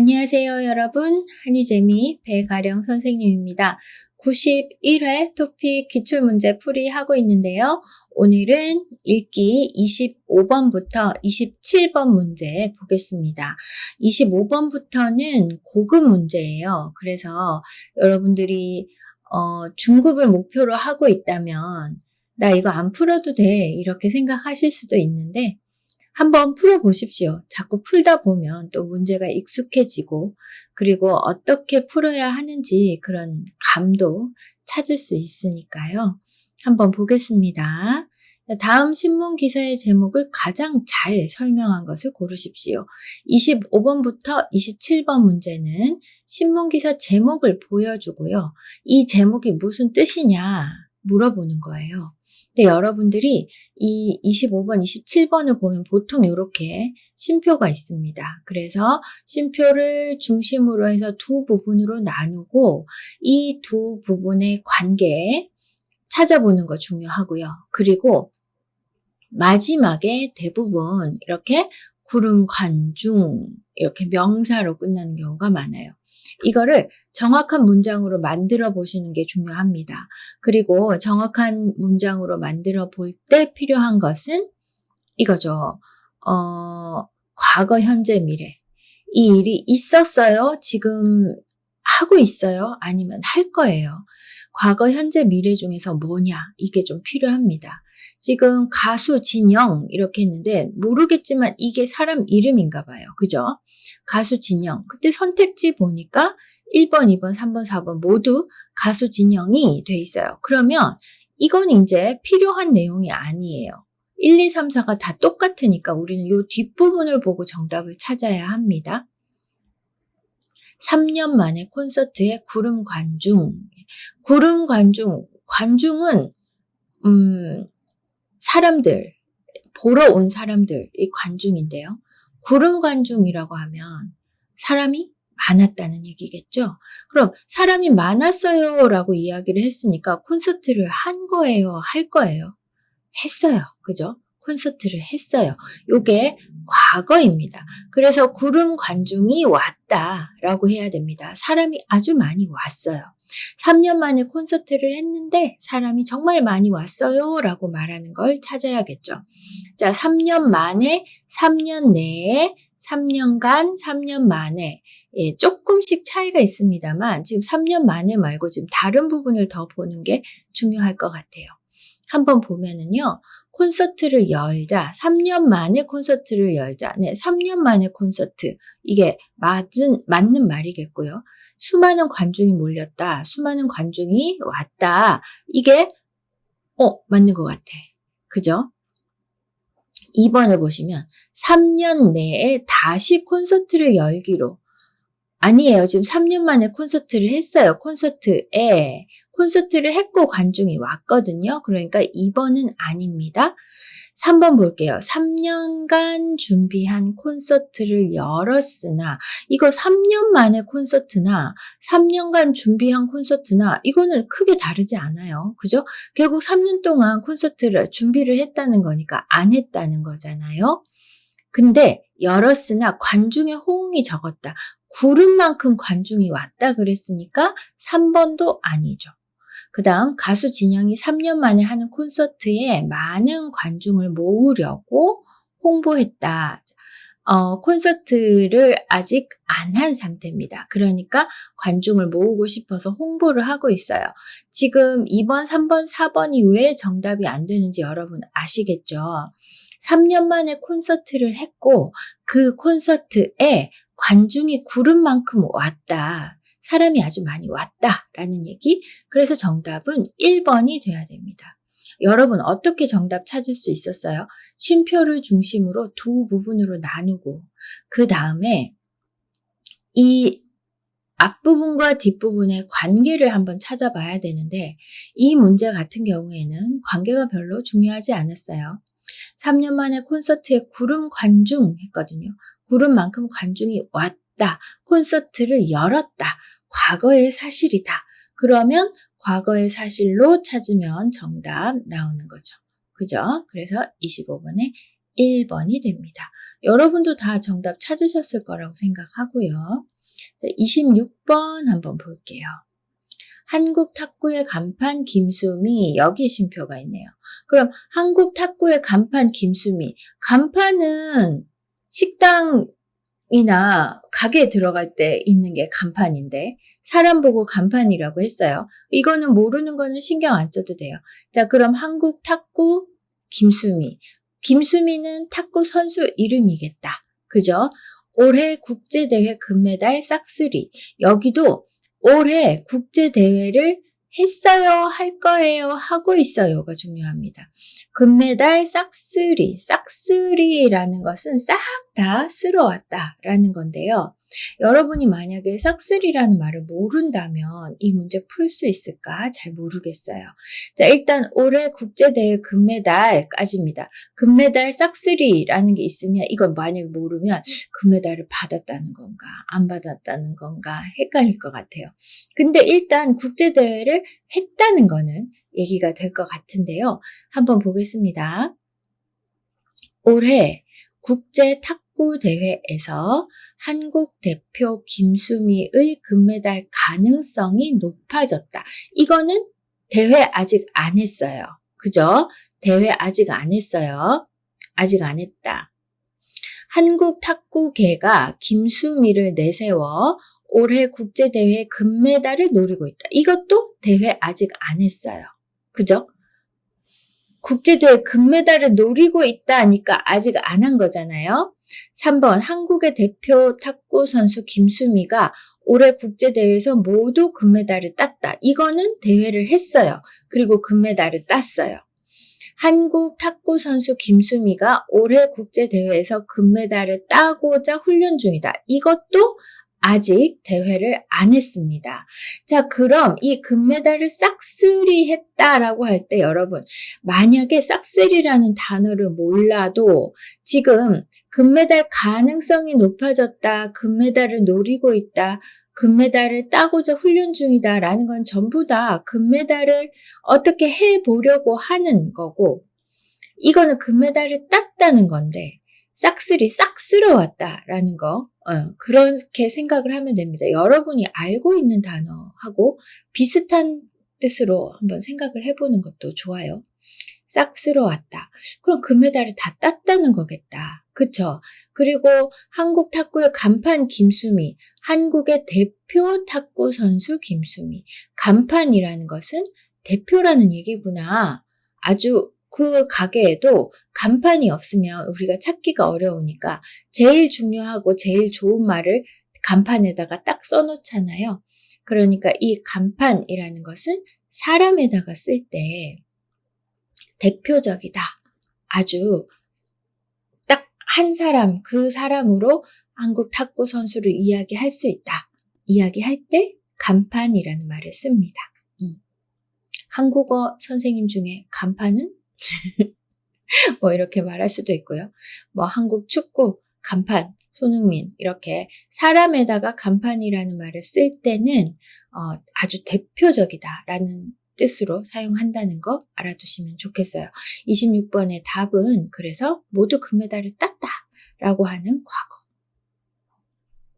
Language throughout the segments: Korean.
안녕하세요, 여러분. 한이재미 배가령 선생님입니다. 91회 토픽 기출문제 풀이 하고 있는데요. 오늘은 읽기 25번부터 27번 문제 보겠습니다. 25번부터는 고급 문제예요. 그래서 여러분들이 중급을 목표로 하고 있다면 나 이거 안 풀어도 돼 이렇게 생각하실 수도 있는데 한번 풀어보십시오. 자꾸 풀다 보면 또 문제가 익숙해지고 그리고 어떻게 풀어야 하는지 그런 감도 찾을 수 있으니까요. 한번 보겠습니다. 다음 신문 기사의 제목을 가장 잘 설명한 것을 고르십시오. 25번부터 27번 문제는 신문 기사 제목을 보여주고요. 이 제목이 무슨 뜻이냐 물어보는 거예요. 근데 여러분들이 이 25번, 27번을 보면 보통 이렇게 쉼표가 있습니다. 그래서 쉼표를 중심으로 해서 두 부분으로 나누고 이 두 부분의 관계 찾아보는 거 중요하고요. 그리고 마지막에 대부분 이렇게 구름, 관중 이렇게 명사로 끝나는 경우가 많아요. 이거를 정확한 문장으로 만들어 보시는 게 중요합니다. 그리고 정확한 문장으로 만들어 볼 때 필요한 것은 이거죠. 과거, 현재, 미래. 이 일이 있었어요? 지금 하고 있어요? 아니면 할 거예요? 과거, 현재, 미래 중에서 뭐냐? 이게 좀 필요합니다. 지금 가수 진영 이렇게 했는데 모르겠지만 이게 사람 이름인가 봐요. 그죠? 가수 진영. 그때 선택지 보니까 1번, 2번, 3번, 4번 모두 가수 진영이 돼 있어요. 그러면 이건 이제 필요한 내용이 아니에요. 1, 2, 3, 4가 다 똑같으니까 우리는 이 뒷부분을 보고 정답을 찾아야 합니다. 3년 만에 콘서트에 구름 관중. 구름 관중. 관중은 사람들, 보러 온 사람들이 관중인데요. 구름 관중이라고 하면 사람이 많았다는 얘기겠죠. 그럼 사람이 많았어요 라고 이야기를 했으니까 콘서트를 한 거예요? 할 거예요? 했어요. 그죠? 콘서트를 했어요. 요게 과거입니다. 그래서 구름 관중이 왔다라고 해야 됩니다. 사람이 아주 많이 왔어요. 3년 만에 콘서트를 했는데 사람이 정말 많이 왔어요 라고 말하는 걸 찾아야겠죠. 자, 3년 만에, 3년 내에, 3년간, 3년 만에 조금씩 차이가 있습니다만 지금 3년 만에 말고 지금 다른 부분을 더 보는 게 중요할 것 같아요. 한번 보면은요. 콘서트를 열자. 3년 만에 콘서트를 열자. 네, 3년 만에 콘서트. 이게 맞는 말이겠고요. 수많은 관중이 몰렸다. 수많은 관중이 왔다. 이게 맞는 것 같아. 그죠? 2번을 보시면 3년 내에 다시 콘서트를 열기로. 아니에요. 지금 3년 만에 콘서트를 했어요. 콘서트를 했고 관중이 왔거든요. 그러니까 2번은 아닙니다. 3번 볼게요. 3년간 준비한 콘서트를 열었으나 이거 3년 만에 콘서트나 3년간 준비한 콘서트나 이거는 크게 다르지 않아요. 그죠? 결국 3년 동안 콘서트를 준비를 했다는 거니까 안 했다는 거잖아요. 근데 열었으나 관중의 호응이 적었다. 구름만큼 관중이 왔다 그랬으니까 3번도 아니죠. 그 다음 가수 진영이 3년 만에 하는 콘서트에 많은 관중을 모으려고 홍보했다. 콘서트를 아직 안 한 상태입니다. 그러니까 관중을 모으고 싶어서 홍보를 하고 있어요. 지금 2번, 3번, 4번이 왜 정답이 안 되는지 여러분 아시겠죠? 3년 만에 콘서트를 했고 그 콘서트에 관중이 구름만큼 왔다. 사람이 아주 많이 왔다라는 얘기. 그래서 정답은 1번이 돼야 됩니다. 여러분 어떻게 정답 찾을 수 있었어요? 쉼표를 중심으로 두 부분으로 나누고 그 다음에 이 앞부분과 뒷부분의 관계를 한번 찾아봐야 되는데 이 문제 같은 경우에는 관계가 별로 중요하지 않았어요. 3년 만에 콘서트에 구름 관중 했거든요. 구름만큼 관중이 왔다. 콘서트를 열었다. 과거의 사실이다. 그러면 과거의 사실로 찾으면 정답 나오는 거죠. 그죠? 그래서 25번에 1번이 됩니다. 여러분도 다 정답 찾으셨을 거라고 생각하고요. 자, 26번 한번 볼게요. 한국 탁구의 간판 김수미, 여기에 쉼표가 있네요. 그럼 한국 탁구의 간판 김수미, 간판은 식당이나 가게에 들어갈 때 있는 게 간판인데 사람 보고 간판이라고 했어요. 이거는 모르는 거는 신경 안 써도 돼요. 자, 그럼 한국 탁구 김수미, 김수미는 탁구 선수 이름이겠다. 그죠? 올해 국제대회 금메달 싹쓸이, 여기도 올해 국제대회를 했어요, 할 거예요, 하고 있어요가 중요합니다. 금메달 싹쓸이, 싹쓸이라는 것은 싹 다 쓸어왔다라는 건데요. 여러분이 만약에 싹쓸이라는 말을 모른다면 이 문제 풀 수 있을까? 잘 모르겠어요. 자, 일단 올해 국제대회 금메달까지입니다. 금메달 싹쓸이라는 게 있으면 이걸 만약에 모르면 금메달을 받았다는 건가 안 받았다는 건가 헷갈릴 것 같아요. 근데 일단 국제대회를 했다는 거는 얘기가 될 것 같은데요. 한번 보겠습니다. 올해 국제탁구대회에서 한국 대표 김수미의 금메달 가능성이 높아졌다. 이거는 대회 아직 안 했어요. 그죠? 대회 아직 안 했어요. 아직 안 했다. 한국 탁구계가 김수미를 내세워 올해 국제대회 금메달을 노리고 있다. 이것도 대회 아직 안 했어요. 그죠? 국제대회 금메달을 노리고 있다니까 아직 안 한 거잖아요. 3번 한국의 대표 탁구 선수 김수미가 올해 국제대회에서 모두 금메달을 땄다. 이거는 대회를 했어요. 그리고 금메달을 땄어요. 한국 탁구 선수 김수미가 올해 국제대회에서 금메달을 따고자 훈련 중이다. 이것도 아직 대회를 안 했습니다. 자, 그럼 이 금메달을 싹쓸이 했다라고 할 때 여러분, 만약에 싹쓸이라는 단어를 몰라도 지금 금메달 가능성이 높아졌다, 금메달을 노리고 있다, 금메달을 따고자 훈련 중이다 라는 건 전부 다 금메달을 어떻게 해보려고 하는 거고, 이거는 금메달을 땄다는 건데 싹쓸이 싹 쓸어왔다라는 거, 그렇게 생각을 하면 됩니다. 여러분이 알고 있는 단어하고 비슷한 뜻으로 한번 생각을 해보는 것도 좋아요. 싹 쓸어왔다. 그럼 금메달을 다 땄다는 거겠다. 그쵸? 그리고 한국 탁구의 간판 김수미, 한국의 대표 탁구 선수 김수미. 간판이라는 것은 대표라는 얘기구나. 아주 그 가게에도 간판이 없으면 우리가 찾기가 어려우니까 제일 중요하고 제일 좋은 말을 간판에다가 딱 써놓잖아요. 그러니까 이 간판이라는 것은 사람에다가 쓸 때 대표적이다. 아주 딱 한 사람, 그 사람으로 한국 탁구 선수를 이야기할 수 있다. 이야기할 때 간판이라는 말을 씁니다. 한국어 선생님 중에 간판은 뭐 이렇게 말할 수도 있고요. 뭐 한국 축구 간판, 손흥민 이렇게 사람에다가 간판이라는 말을 쓸 때는 아주 대표적이다라는 뜻으로 사용한다는 거 알아두시면 좋겠어요. 26번의 답은 그래서 모두 금메달을 땄다라고 하는 과거.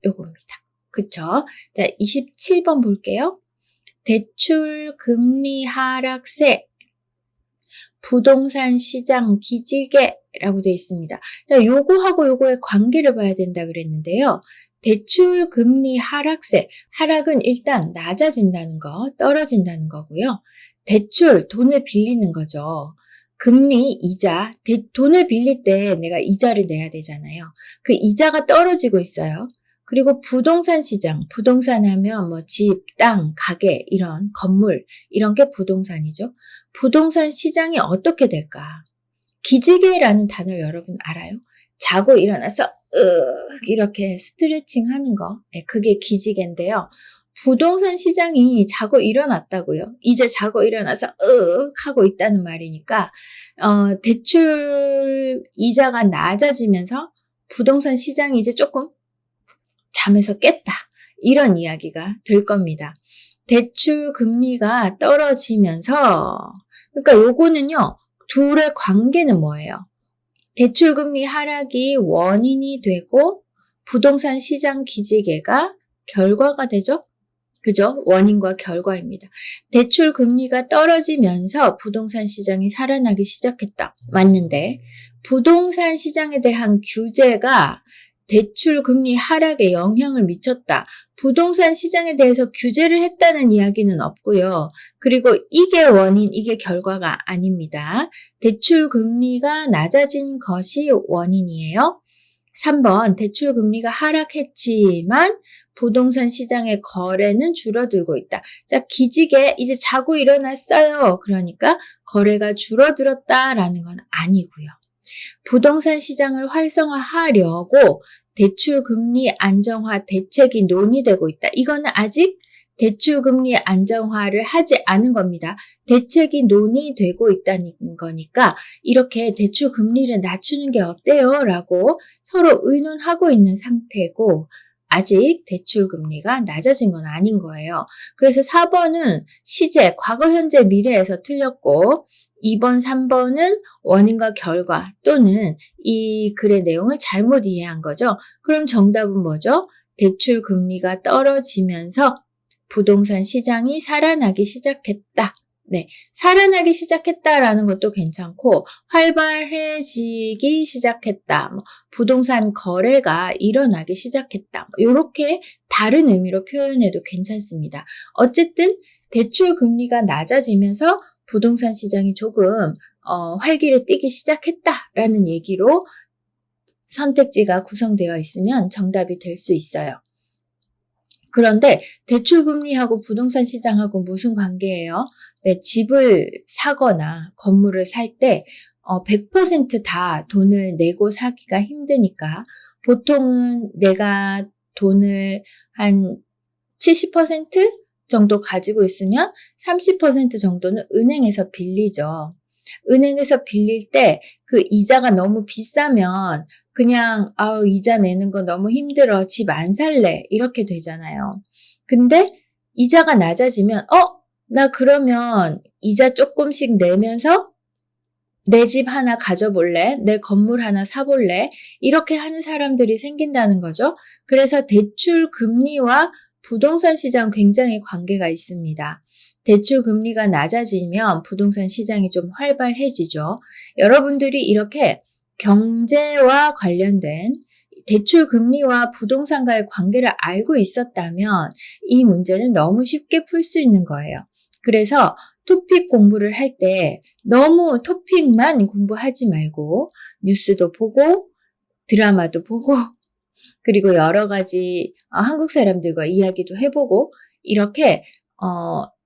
요겁니다. 그쵸? 자, 27번 볼게요. 대출 금리 하락세, 부동산 시장 기지개라고 되어 있습니다. 자, 요거하고 요거의 관계를 봐야 된다 그랬는데요. 대출 금리 하락세, 하락은 일단 낮아진다는 거, 떨어진다는 거고요. 대출, 돈을 빌리는 거죠. 금리, 이자, 돈을 빌릴 때 내가 이자를 내야 되잖아요. 그 이자가 떨어지고 있어요. 그리고 부동산 시장, 부동산 하면 뭐 집, 땅, 가게, 이런 건물, 이런 게 부동산이죠. 부동산 시장이 어떻게 될까? 기지개라는 단어를 여러분 알아요? 자고 일어나서 이렇게 스트레칭 하는 거, 네, 그게 기지개인데요. 부동산 시장이 자고 일어났다고요. 이제 자고 일어나서 하고 있다는 말이니까 대출 이자가 낮아지면서 부동산 시장이 이제 조금 잠에서 깼다. 이런 이야기가 될 겁니다. 대출 금리가 떨어지면서, 그러니까 요거는요, 둘의 관계는 뭐예요? 대출 금리 하락이 원인이 되고 부동산 시장 기지개가 결과가 되죠? 그죠? 원인과 결과입니다. 대출 금리가 떨어지면서 부동산 시장이 살아나기 시작했다. 맞는데 부동산 시장에 대한 규제가 대출 금리 하락에 영향을 미쳤다. 부동산 시장에 대해서 규제를 했다는 이야기는 없고요. 그리고 이게 원인, 이게 결과가 아닙니다. 대출 금리가 낮아진 것이 원인이에요. 3번, 대출 금리가 하락했지만 부동산 시장의 거래는 줄어들고 있다. 자, 기지개 이제 자고 일어났어요. 그러니까 거래가 줄어들었다라는 건 아니고요. 부동산 시장을 활성화하려고 대출 금리 안정화 대책이 논의되고 있다. 이거는 아직 대출 금리 안정화를 하지 않은 겁니다. 대책이 논의되고 있다는 거니까 이렇게 대출 금리를 낮추는 게 어때요? 라고 서로 의논하고 있는 상태고 아직 대출 금리가 낮아진 건 아닌 거예요. 그래서 4번은 시제, 과거, 현재, 미래에서 틀렸고 2번, 3번은 원인과 결과 또는 이 글의 내용을 잘못 이해한 거죠. 그럼 정답은 뭐죠? 대출 금리가 떨어지면서 부동산 시장이 살아나기 시작했다. 네, 살아나기 시작했다라는 것도 괜찮고 활발해지기 시작했다. 부동산 거래가 일어나기 시작했다. 이렇게 다른 의미로 표현해도 괜찮습니다. 어쨌든 대출 금리가 낮아지면서 부동산 시장이 조금 활기를 띠기 시작했다라는 얘기로 선택지가 구성되어 있으면 정답이 될 수 있어요. 그런데 대출금리하고 부동산 시장하고 무슨 관계예요? 네, 집을 사거나 건물을 살 때 100% 돈을 내고 사기가 힘드니까 보통은 내가 돈을 한 70% 정도 가지고 있으면 30% 정도는 은행에서 빌리죠. 은행에서 빌릴 때 그 이자가 너무 비싸면 그냥 이자 내는 거 너무 힘들어. 집 안 살래. 이렇게 되잖아요. 근데 이자가 낮아지면 나 그러면 이자 조금씩 내면서 내 집 하나 가져볼래? 내 건물 하나 사볼래? 이렇게 하는 사람들이 생긴다는 거죠. 그래서 대출 금리와 부동산 시장 굉장히 관계가 있습니다. 대출 금리가 낮아지면 부동산 시장이 좀 활발해지죠. 여러분들이 이렇게 경제와 관련된 대출 금리와 부동산과의 관계를 알고 있었다면 이 문제는 너무 쉽게 풀 수 있는 거예요. 그래서 토픽 공부를 할 때 너무 토픽만 공부하지 말고 뉴스도 보고 드라마도 보고 그리고 여러 가지 한국 사람들과 이야기도 해보고 이렇게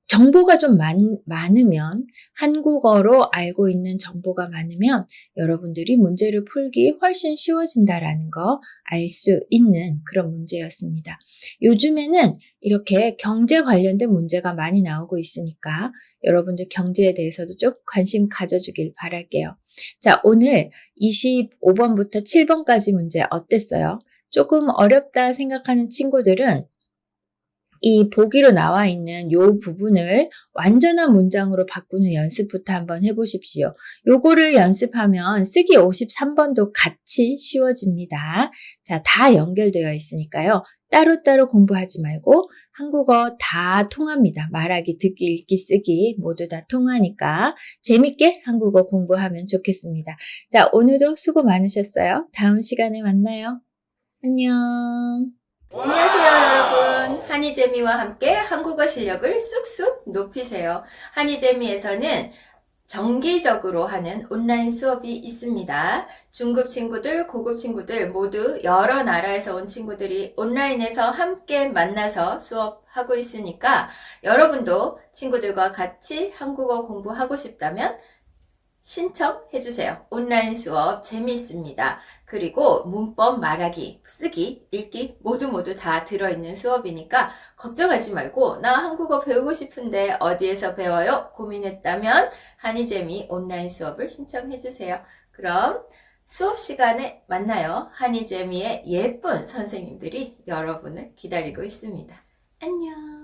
정보가 좀 많으면 한국어로 알고 있는 정보가 많으면 여러분들이 문제를 풀기 훨씬 쉬워진다라는 거 알 수 있는 그런 문제였습니다. 요즘에는 이렇게 경제 관련된 문제가 많이 나오고 있으니까 여러분들 경제에 대해서도 좀 관심 가져주길 바랄게요. 자, 오늘 25번부터 7번까지 문제 어땠어요? 조금 어렵다 생각하는 친구들은 이 보기로 나와 있는 요 부분을 완전한 문장으로 바꾸는 연습부터 한번 해보십시오. 요거를 연습하면 쓰기 53번도 같이 쉬워집니다. 자, 다 연결되어 있으니까요. 따로따로 공부하지 말고 한국어 다 통합니다. 말하기, 듣기, 읽기, 쓰기 모두 다 통하니까 재밌게 한국어 공부하면 좋겠습니다. 자, 오늘도 수고 많으셨어요. 다음 시간에 만나요. 안녕. 안녕하세요 여러분, 한이재미와 함께 한국어 실력을 쑥쑥 높이세요. 한이재미에서는 정기적으로 하는 온라인 수업이 있습니다. 중급 친구들, 고급 친구들 모두 여러 나라에서 온 친구들이 온라인에서 함께 만나서 수업하고 있으니까 여러분도 친구들과 같이 한국어 공부하고 싶다면 신청해주세요. 온라인 수업 재미있습니다. 그리고 문법, 말하기, 쓰기, 읽기 모두 다 들어있는 수업이니까 걱정하지 말고 나 한국어 배우고 싶은데 어디에서 배워요? 고민했다면 한이재미 온라인 수업을 신청해주세요. 그럼 수업 시간에 만나요. 한이재미의 예쁜 선생님들이 여러분을 기다리고 있습니다. 안녕.